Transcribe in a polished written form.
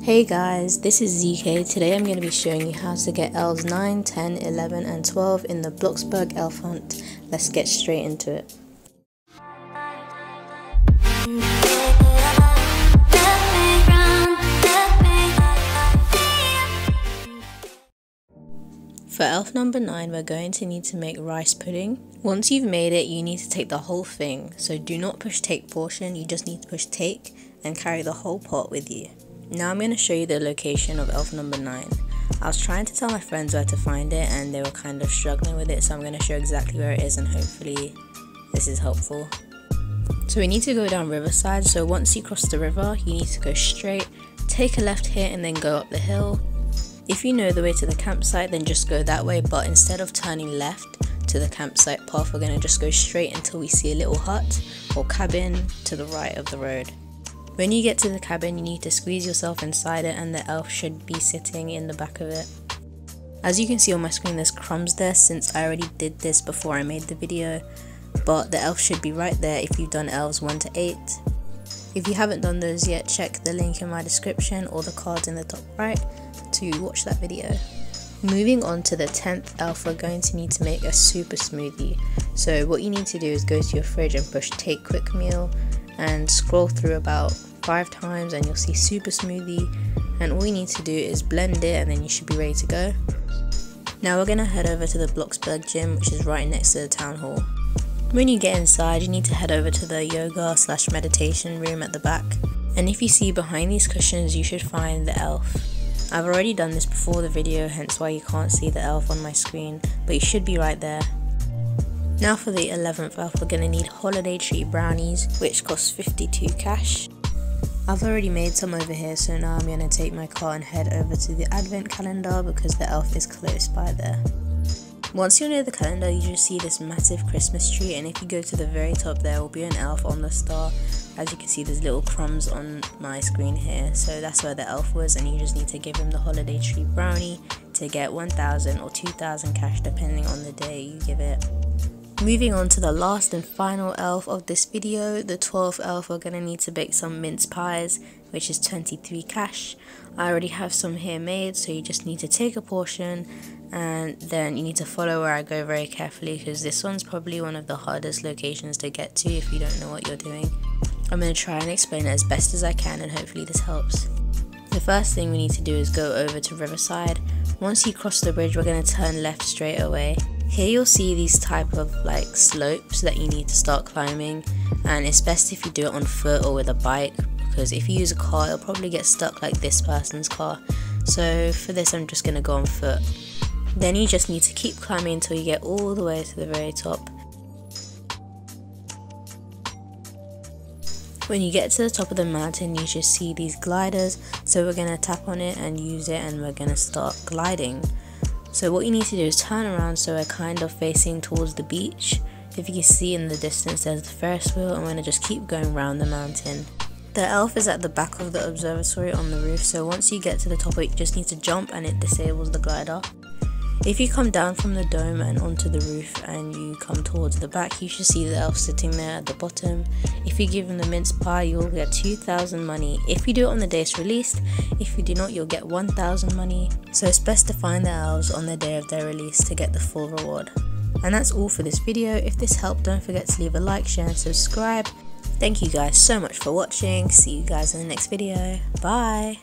Hey guys, this is Zeekay. Today I'm going to be showing you how to get elves 9, 10, 11 and 12 in the Bloxburg Elf Hunt. Let's get straight into it. For elf number 9, we're going to need to make rice pudding. Once you've made it, you need to take the whole thing. So do not push take portion, you just need to push take and carry the whole pot with you. Now I'm going to show you the location of elf number 9. I was trying to tell my friends where to find it and they were kind of struggling with it, so I'm going to show exactly where it is and hopefully this is helpful. So we need to go down Riverside, so once you cross the river you need to go straight, take a left here and then go up the hill. If you know the way to the campsite then just go that way, but instead of turning left to the campsite path we're going to just go straight until we see a little hut or cabin to the right of the road. When you get to the cabin, you need to squeeze yourself inside it and the elf should be sitting in the back of it. As you can see on my screen, there's crumbs there since I already did this before I made the video, but the elf should be right there if you've done elves 1 to 8. If you haven't done those yet, check the link in my description or the cards in the top right to watch that video. Moving on to the 10th elf, we're going to need to make a super smoothie. So what you need to do is go to your fridge and push take quick meal and scroll through about 5 times and you'll see super smoothie, and all you need to do is blend it and then you should be ready to go. Now we're going to head over to the Bloxburg gym, which is right next to the town hall. When you get inside you need to head over to the yoga / meditation room at the back, and if you see behind these cushions you should find the elf. I've already done this before the video, hence why you can't see the elf on my screen, but you should be right there. Now for the 11th elf, we're going to need holiday treat brownies, which cost 52 cash. I've already made some over here, so now I'm going to take my car and head over to the advent calendar because the elf is close by there. Once you're near the calendar, you just see this massive Christmas tree, and if you go to the very top there will be an elf on the star. As you can see there's little crumbs on my screen here, so that's where the elf was, and you just need to give him the holiday treat brownie to get 1,000 or 2,000 cash depending on the day you give it. Moving on to the last and final elf of this video, the 12th elf, we're going to need to bake some mince pies, which is 23 cash. I already have some here made, so you just need to take a portion and then you need to follow where I go very carefully because this one's probably one of the hardest locations to get to if you don't know what you're doing. I'm going to try and explain it as best as I can and hopefully this helps. The first thing we need to do is go over to Riverside. Once you cross the bridge we're going to turn left straight away. Here you'll see these type of slopes that you need to start climbing, and it's best if you do it on foot or with a bike because if you use a car it'll probably get stuck like this person's car. So for this I'm just going to go on foot. Then you just need to keep climbing until you get all the way to the very top. When you get to the top of the mountain you should see these gliders, so we're going to tap on it and use it and we're going to start gliding. So what you need to do is turn around so we're kind of facing towards the beach. If you can see in the distance there's the Ferris wheel, and we're going to just keep going around the mountain. The elf is at the back of the observatory on the roof, so once you get to the top you just need to jump and it disables the glider. If you come down from the dome and onto the roof and you come towards the back, you should see the elf sitting there at the bottom. If you give him the mince pie, you'll get 2,000 money. If you do it on the day it's released, if you do not, you'll get 1,000 money. So it's best to find the elves on the day of their release to get the full reward. And that's all for this video. If this helped, don't forget to leave a like, share and subscribe. Thank you guys so much for watching. See you guys in the next video. Bye!